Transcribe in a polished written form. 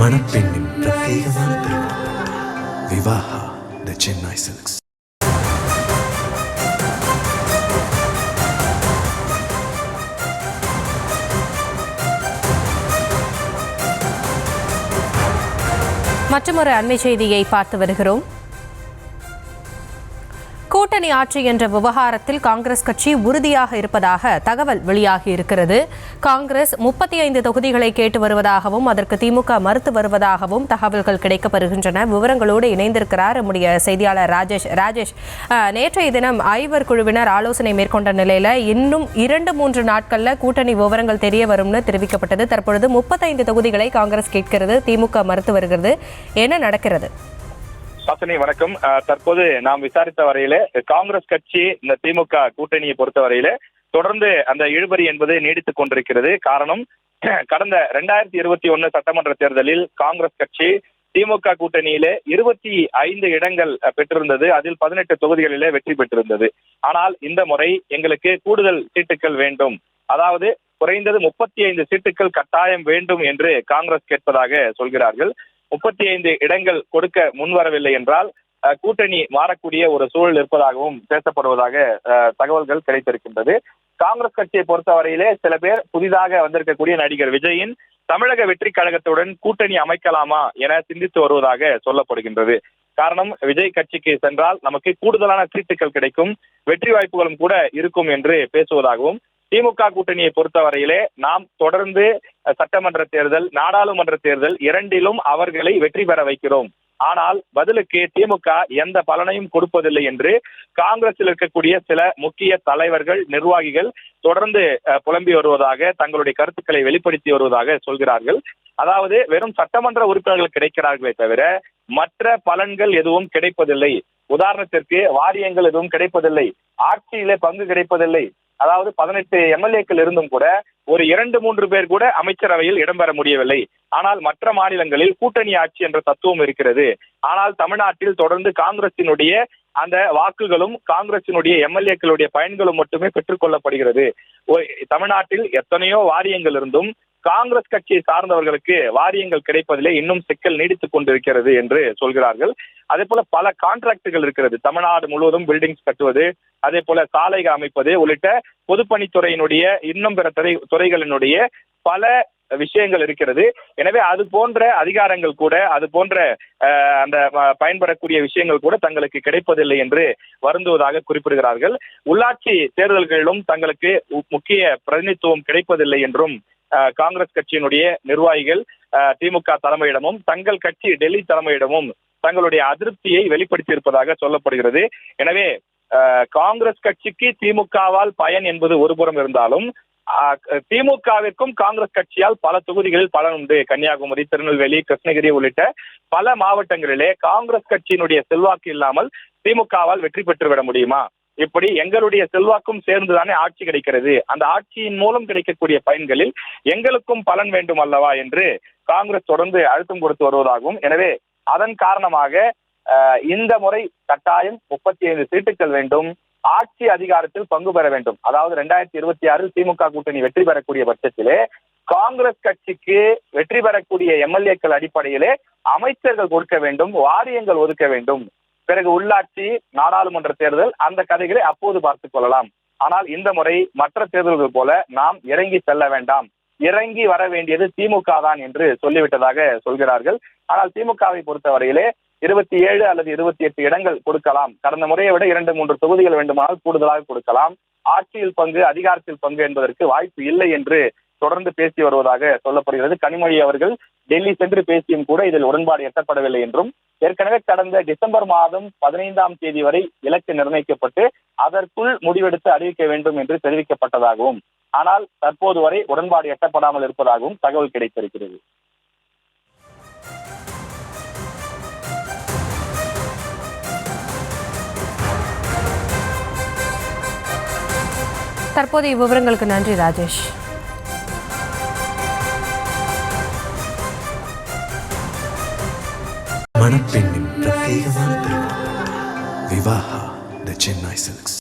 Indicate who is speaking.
Speaker 1: மணப்பெண்ணின் பிரத்யேகமான திருமணம் விவாஹா தி சென்னை சில்க்ஸ்.
Speaker 2: மற்றொரு அண்மை செய்தியை பார்த்து வருகிறோம். கூட்டணி ஆட்சி என்ற விவகாரத்தில் காங்கிரஸ் கட்சி உறுதியாக இருப்பதாக தகவல் வெளியாகி இருக்கிறது. காங்கிரஸ் 35 தொகுதிகளை கேட்டு வருவதாகவும் அதற்கு திமுக மறுத்து வருவதாகவும் தகவல்கள் கிடைக்கப்பெறுகின்றன. விவரங்களோடு இணைந்திருக்கிறார் நம்முடைய செய்தியாளர் ராஜேஷ். நேற்றைய தினம் ஐவர் குழுவினர் ஆலோசனை மேற்கொண்ட நிலையில இன்னும் 2-3 நாட்கள்ல கூட்டணி விவரங்கள் தெரிய வரும்னு தெரிவிக்கப்பட்டது. தற்பொழுது 35 தொகுதிகளை காங்கிரஸ் கேட்கிறது, திமுக மறுத்து வருகிறது. என்ன நடக்கிறது?
Speaker 3: சாசனி வணக்கம். தற்போது நாம் விசாரித்த வரையில காங்கிரஸ் கட்சி இந்த திமுக கூட்டணியை பொறுத்த வரையில தொடர்ந்து அந்த இழுபறி என்பது நீடித்துக் கொண்டிருக்கிறது. காரணம், கடந்த 2021 சட்டமன்ற தேர்தலில் காங்கிரஸ் கட்சி திமுக கூட்டணியிலே 25 இடங்கள் பெற்றிருந்தது. அதில் 18 தொகுதிகளிலே வெற்றி பெற்றிருந்தது. ஆனால் இந்த முறை எங்களுக்கு கூடுதல் சீட்டுகள் வேண்டும், அதாவது குறைந்தது 35 சீட்டுகள் கட்டாயம் வேண்டும் என்று காங்கிரஸ் கேட்பதாக சொல்கிறார்கள். 35 இடங்கள் கொடுக்க முன்வரவில்லை என்றால் கூட்டணி மாறக்கூடிய ஒரு சூழல் இருப்பதாகவும் பேசப்படுவதாக தகவல்கள் கிடைத்திருக்கின்றது. காங்கிரஸ் கட்சியை பொறுத்தவரையிலே சில பேர் புதிதாக வந்திருக்கக்கூடிய நடிகர் விஜயின் தமிழக வெற்றி கழகத்துடன் கூட்டணி அமைக்கலாமா என சிந்தித்து வருவதாக சொல்லப்படுகின்றது. காரணம், விஜய் கட்சிக்கு சென்றால் நமக்கு கூடுதலான சீட்டுகள் கிடைக்கும், வெற்றி வாய்ப்புகளும் கூட இருக்கும் என்று பேசுவதாகவும், திமுக கூட்டணியை பொறுத்தவரையிலே நாம் தொடர்ந்து சட்டமன்ற தேர்தல், நாடாளுமன்ற தேர்தல் இரண்டிலும் அவர்களை வெற்றி பெற வைக்கிறோம், ஆனால் பதிலுக்கு திமுக எந்த பலனையும் கொடுப்பதில்லை என்று காங்கிரஸில் இருக்கக்கூடிய சில முக்கிய தலைவர்கள், நிர்வாகிகள் தொடர்ந்து புலம்பி வருவதாக, தங்களுடைய கருத்துக்களை வெளிப்படுத்தி வருவதாக சொல்கிறார்கள். அதாவது வெறும் சட்டமன்ற உறுப்பினர்கள் கிடைக்கிறார்களே தவிர மற்ற பலன்கள் எதுவும் கிடைப்பதில்லை. உதாரணத்திற்கு வாரியங்கள் எதுவும் கிடைப்பதில்லை, ஆட்சியிலே பங்கு கிடைப்பதில்லை. அதாவது 18 எம்எல்ஏக்கள் இருந்தும் கூட ஒரு 2-3 பேர் கூட அமைச்சரவையில் இடம்பெற முடியவில்லை. ஆனால் மற்ற மாநிலங்களில் கூட்டணி ஆட்சி என்ற தத்துவம் இருக்கிறது. ஆனால் தமிழ்நாட்டில் தொடர்ந்து காங்கிரசினுடைய அந்த வாக்குகளும் காங்கிரசினுடைய எம்எல்ஏக்களுடைய பயன்களும் மட்டுமே பெற்றுக் கொள்ளப்படுகிறது. தமிழ்நாட்டில் எத்தனையோ வாரியங்கள் இருந்தும் காங்கிரஸ் கட்சியை சார்ந்தவர்களுக்கு வாரியங்கள் கிடைப்பதிலே இன்னும் சிக்கல் நீடித்துக் கொண்டிருக்கிறது என்று சொல்கிறார்கள். அதே போல பல கான்ட்ராக்டுகள் இருக்கிறது. தமிழ்நாடு முழுவதும் பில்டிங்ஸ் கட்டுவது, அதே போல சாலைகள் அமைப்பது உள்ளிட்ட பொதுப்பணித்துறையினுடைய இன்னும் பிற துறைகளினுடைய பல விஷயங்கள் இருக்கிறது. எனவே அது போன்ற அதிகாரங்கள் கூட, அது போன்ற அந்த பயன்படக்கூடிய விஷயங்கள் கூட தங்களுக்கு கிடைப்பதில்லை என்று வருந்துவதாக குறிப்பிடுகிறார்கள். உள்ளாட்சி தேர்தல்களிலும் தங்களுக்கு முக்கிய பிரதிநிதித்துவம் கிடைப்பதில்லை என்றும் காங்கிரஸ் கட்சியினுடைய நிர்வாகிகள் திமுக தலைமையிடமும் தங்கள் கட்சி டெல்லி தலைமையிடமும் தங்களுடைய அதிருப்தியை வெளிப்படுத்தி இருப்பதாக சொல்லப்படுகிறது. எனவே காங்கிரஸ் கட்சிக்கு திமுகவால் பயன் என்பது ஒருபுறம் இருந்தாலும் திமுகவிற்கும் காங்கிரஸ் கட்சியால் பல தொகுதிகளில் பலன் உண்டு. கன்னியாகுமரி, திருநெல்வேலி, கிருஷ்ணகிரி உள்ளிட்ட பல மாவட்டங்களிலே காங்கிரஸ் கட்சியினுடைய செல்வாக்கு இல்லாமல் திமுகவால் வெற்றி பெற்றுவிட முடியுமா? இப்படி எங்களுடைய செல்வாக்கும் சேர்ந்துதானே ஆட்சி கிடைக்கிறது, அந்த ஆட்சியின் மூலம் கிடைக்கக்கூடிய பயன்களில் எங்களுக்கும் பலன் வேண்டும் அல்லவா என்று காங்கிரஸ் தொடர்ந்து அழுத்தம் கொடுத்து வருவதாகவும், எனவே அதன் காரணமாக இந்த முறை கட்டாயம் 35 சீட்டுகள் வேண்டும், ஆட்சி அதிகாரத்தில் பங்கு பெற வேண்டும். அதாவது 2026 திமுக கூட்டணி வெற்றி பெறக்கூடிய பட்சத்திலே காங்கிரஸ் கட்சிக்கு வெற்றி பெறக்கூடிய எம்எல்ஏக்கள் அடிப்படையிலே அமைச்சர்கள் கொடுக்க வேண்டும், வாரியங்கள் ஒதுக்க வேண்டும். பிறகு உள்ளாட்சி, நாடாளுமன்ற தேர்தல், அந்த கதைகளை அப்போது பார்த்துக் கொள்ளலாம். ஆனால் இந்த முறை மற்ற தேர்தல்கள் போல நாம் இறங்கி செல்ல வேண்டாம், இறங்கி வர வேண்டியது திமுக தான் என்று சொல்லிவிட்டதாக சொல்கிறார்கள். ஆனால் திமுகவை பொறுத்தவரையிலே 27 அல்லது 28 இடங்கள் கொடுக்கலாம். கடந்த முறையை விட 2-3 தொகுதிகள் வேண்டுமானால் கூடுதலாக கொடுக்கலாம். ஆட்சியில் பங்கு, அதிகாரத்தில் பங்கு என்பதற்கு வாய்ப்பு இல்லை என்று தொடர்ந்து பேசி வருவதாக சொல்லப்படுகிறது. கனிமொழி அவர்கள் டெல்லி சென்று பேசியும் கூட இதில் உடன்பாடு எட்டப்படவில்லை என்றும், ஏற்கனவே கடந்த டிசம்பர் மாதம் 15ஆம் தேதி வரை இலக்கு நிர்ணயிக்கப்பட்டு அதற்குள் முடிவெடுத்து அறிவிக்க வேண்டும் என்று தெரிவிக்கப்பட்டதாகவும், ஆனால் தற்போது வரை உடன்பாடு எட்டப்படாமல் இருப்பதாகவும் தகவல் கிடைத்திருக்கிறது.
Speaker 2: தற்போதைய விவரங்களுக்கு நன்றி ராஜேஷ்.
Speaker 1: மணப்பெண்ணின் பிரத்யேகமான திருமணம் விவாஹா தி சென்னை சில்க்ஸ்.